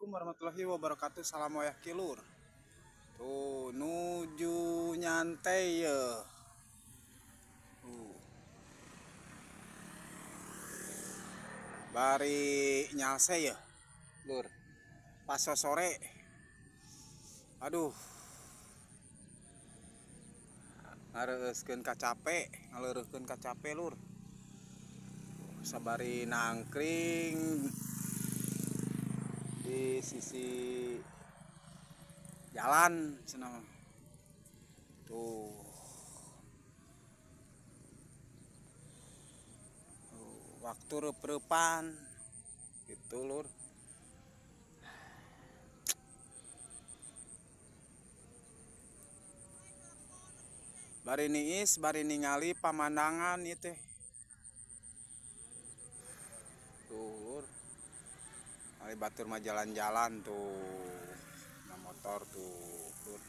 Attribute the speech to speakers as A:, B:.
A: Assalamualaikum warahmatullahi wabarakatuh. Salam wayah kilur. Tuh nuju nyantai ya. Tuh. Bari nyalse ya, lur. Pas sore. Aduh, ngareuskeun kacape, ngaleureuskeun kacape lur. Sabari nangkring di sisi jalan cenah. Tuh. Waktu reup-reupan gitu lur. Bari niis, bari ningali pamandangan ieu teh. Tuh lur. Ari batur mah jalan-jalan tuh. Nah motor tuh lur.